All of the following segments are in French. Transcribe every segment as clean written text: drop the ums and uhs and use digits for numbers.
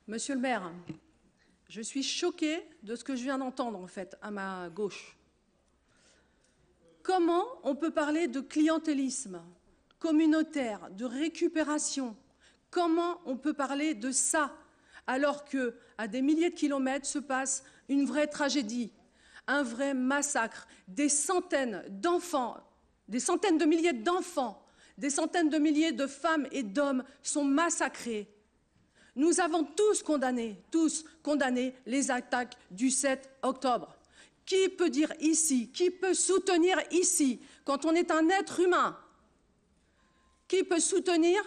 Monsieur le maire, je suis choquée de ce que je viens d'entendre, en fait, à ma gauche. Comment on peut parler de clientélisme communautaire, de récupération? Comment on peut parler de ça alors qu'à des milliers de kilomètres se passe une vraie tragédie, un vrai massacre, des centaines d'enfants, des centaines de milliers d'enfants, des centaines de milliers de femmes et d'hommes sont massacrés? Nous avons tous condamné les attaques du 7 octobre. Qui peut dire ici, qui peut soutenir ici, quand on est un être humain, qui peut soutenir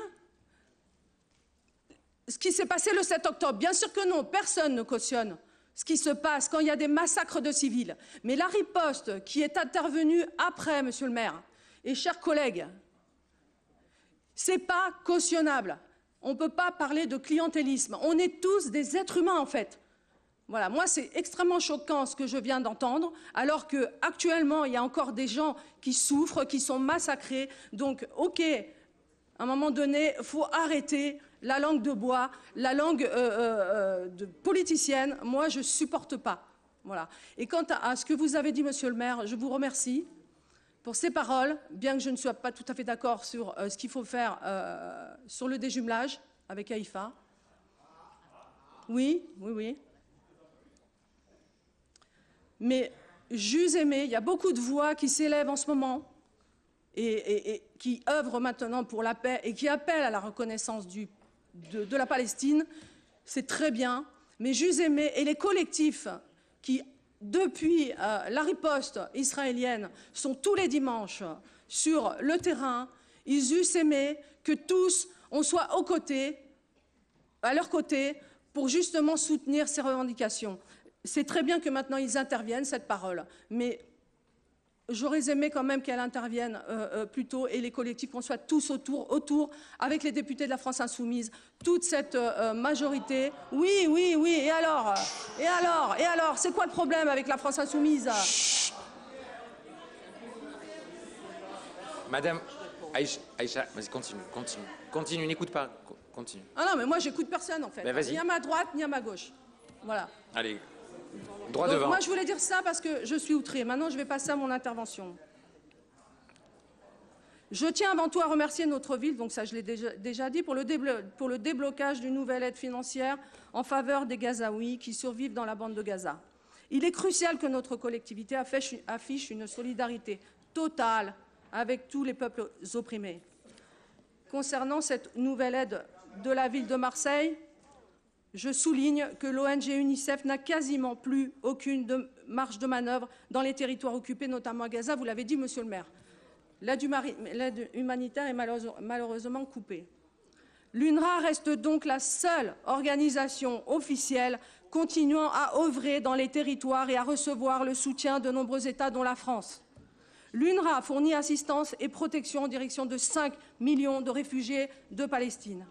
ce qui s'est passé le 7 octobre? Bien sûr que non, personne ne cautionne ce qui se passe quand il y a des massacres de civils. Mais la riposte qui est intervenue après, monsieur le maire et chers collègues, c'est pas cautionnable. On ne peut pas parler de clientélisme. On est tous des êtres humains, en fait. Voilà, moi, c'est extrêmement choquant ce que je viens d'entendre, alors qu'actuellement, il y a encore des gens qui souffrent, qui sont massacrés. Donc, OK, à un moment donné, il faut arrêter la langue de bois, la langue de politicienne. Moi, je ne supporte pas. Voilà. Et quant à ce que vous avez dit, monsieur le maire, je vous remercie pour ces paroles, bien que je ne sois pas tout à fait d'accord sur ce qu'il faut faire sur le déjumelage avec Haïfa. Oui. Mais j'eus aimé, il y a beaucoup de voix qui s'élèvent en ce moment et qui œuvrent maintenant pour la paix et qui appellent à la reconnaissance de la Palestine. C'est très bien, mais j'eus aimé, et les collectifs qui, depuis la riposte israélienne, sont tous les dimanches sur le terrain, ils eussent aimé que tous, on soit à leur côté, pour justement soutenir ces revendications. C'est très bien que maintenant ils interviennent, cette parole, mais j'aurais aimé quand même qu'elle intervienne plus tôt, et les collectifs, qu'on soit tous autour, avec les députés de la France Insoumise, toute cette majorité. Oui, et alors, c'est quoi le problème avec la France Insoumise? Chut. Madame Aïcha, vas-y, continue, n'écoute pas, continue. Ah non, mais moi j'écoute personne en fait, ben, ni à ma droite, ni à ma gauche. Voilà. Allez, droit Donc, devant. moi je voulais dire ça parce que je suis outrée. Maintenant je vais passer à mon intervention. Je tiens avant tout à remercier notre ville, donc ça je l'ai déjà dit, pour le déblocage d'une nouvelle aide financière en faveur des Gazaouis qui survivent dans la bande de Gaza. Il est crucial que notre collectivité affiche une solidarité totale avec tous les peuples opprimés. Concernant cette nouvelle aide de la ville de Marseille, je souligne que l'ONG UNICEF n'a quasiment plus aucune marge de manœuvre dans les territoires occupés, notamment à Gaza. Vous l'avez dit, monsieur le maire. L'aide humanitaire est malheureusement coupée. L'UNRWA reste donc la seule organisation officielle continuant à œuvrer dans les territoires et à recevoir le soutien de nombreux États, dont la France. L'UNRWA fournit assistance et protection en direction de 5 millions de réfugiés de Palestine.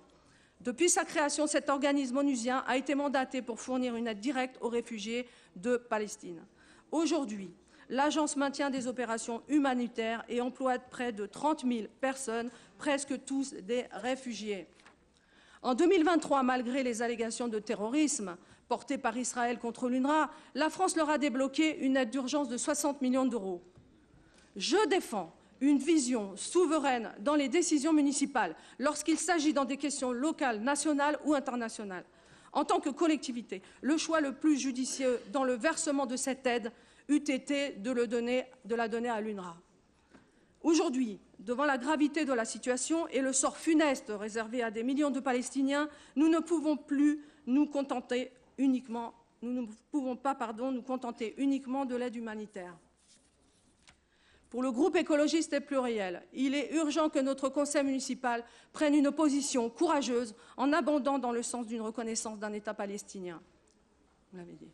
Depuis sa création, cet organisme onusien a été mandaté pour fournir une aide directe aux réfugiés de Palestine. Aujourd'hui, l'agence maintient des opérations humanitaires et emploie près de 30 000 personnes, presque tous des réfugiés. En 2023, malgré les allégations de terrorisme portées par Israël contre l'UNRWA, la France leur a débloqué une aide d'urgence de 60 millions d'euros. Je défends une vision souveraine dans les décisions municipales lorsqu'il s'agit dans des questions locales, nationales ou internationales. En tant que collectivité, le choix le plus judicieux dans le versement de cette aide eût été de la donner à l'UNRWA. Aujourd'hui, devant la gravité de la situation et le sort funeste réservé à des millions de Palestiniens, nous ne pouvons plus nous contenter uniquement de l'aide humanitaire. Pour le groupe écologiste et pluriel, il est urgent que notre conseil municipal prenne une position courageuse en abondant dans le sens d'une reconnaissance d'un État palestinien. Vous l'avez dit.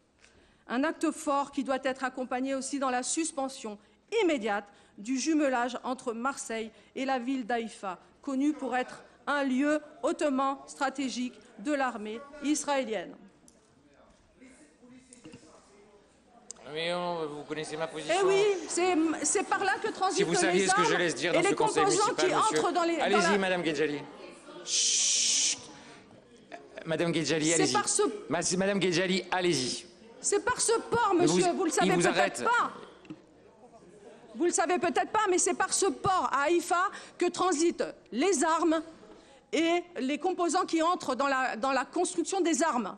Un acte fort qui doit être accompagné aussi dans la suspension immédiate du jumelage entre Marseille et la ville d'Haïfa, connue pour être un lieu hautement stratégique de l'armée israélienne. Mais vous connaissez ma position. Eh oui, c'est par là que transitent si vous saviez les ce que armes je laisse dire et dans les ce conseil composants municipal, qui monsieur. entrent dans les... Allez-y, madame Ghedjali. Madame Guedjali, allez-y. Madame Guedjali, allez-y. C'est par ce port, monsieur, vous le savez peut-être pas. Vous le savez peut-être pas, mais c'est par ce port à Haïfa que transitent les armes et les composants qui entrent dans la construction des armes.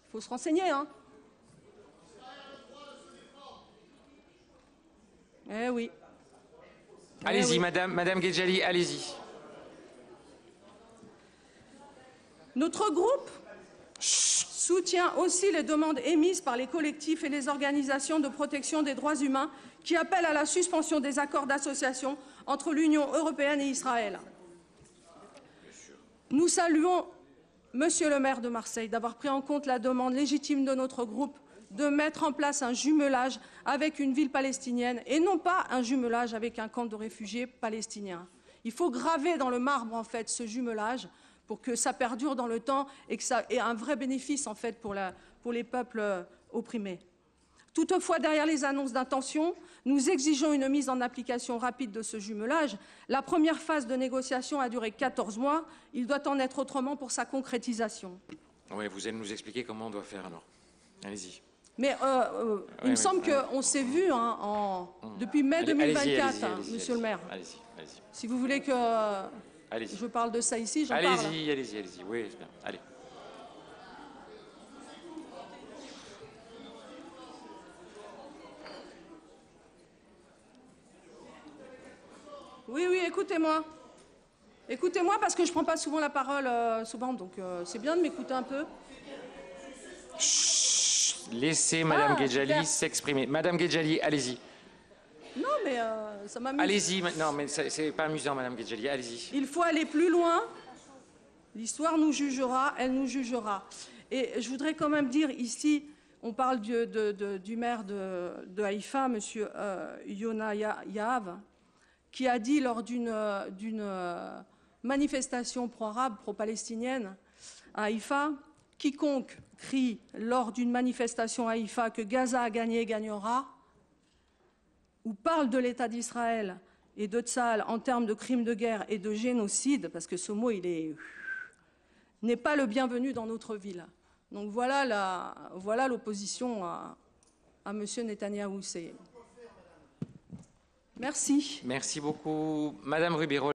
Il faut se renseigner, hein. Eh oui. Allez-y, oui. Madame Guedjali, allez-y. Notre groupe soutient aussi les demandes émises par les collectifs et les organisations de protection des droits humains qui appellent à la suspension des accords d'association entre l'Union européenne et Israël. Nous saluons Monsieur le maire de Marseille d'avoir pris en compte la demande légitime de notre groupe de mettre en place un jumelage avec une ville palestinienne et non pas un jumelage avec un camp de réfugiés palestiniens. Il faut graver dans le marbre en fait ce jumelage pour que ça perdure dans le temps et que ça ait un vrai bénéfice en fait pour les peuples opprimés. Toutefois, derrière les annonces d'intention, nous exigeons une mise en application rapide de ce jumelage. La première phase de négociation a duré 14 mois. Il doit en être autrement pour sa concrétisation. Oui, vous allez nous expliquer comment on doit faire alors. Allez-y. Mais il me semble qu'on s'est vu depuis mai 2024, monsieur le maire. Allez-y. Si vous voulez que je parle de ça ici, j'en parle. Allez-y. Oui, c'est bien. Allez. Oui, écoutez-moi. Écoutez-moi parce que je ne prends pas souvent la parole, donc c'est bien de m'écouter un peu. Chut, laissez Madame Guedjali s'exprimer. Madame Guedjali, allez-y. Non, mais ça m'amuse. Allez-y, non, mais c'est pas amusant, Madame Guedjali, allez-y. Il faut aller plus loin. L'histoire nous jugera, elle nous jugera. Et je voudrais quand même dire ici, on parle du maire de Haïfa, monsieur Yona Yahav, qui a dit lors d'une manifestation pro-arabe, pro-palestinienne à Haïfa, quiconque crie lors d'une manifestation à Haïfa que Gaza a gagné et gagnera, ou parle de l'État d'Israël et de Tsahal en termes de crimes de guerre et de génocide, parce que ce mot n'est pas le bienvenu dans notre ville. Donc voilà l'opposition à M. Netanyahou. Merci. Merci beaucoup. Madame Rubiro.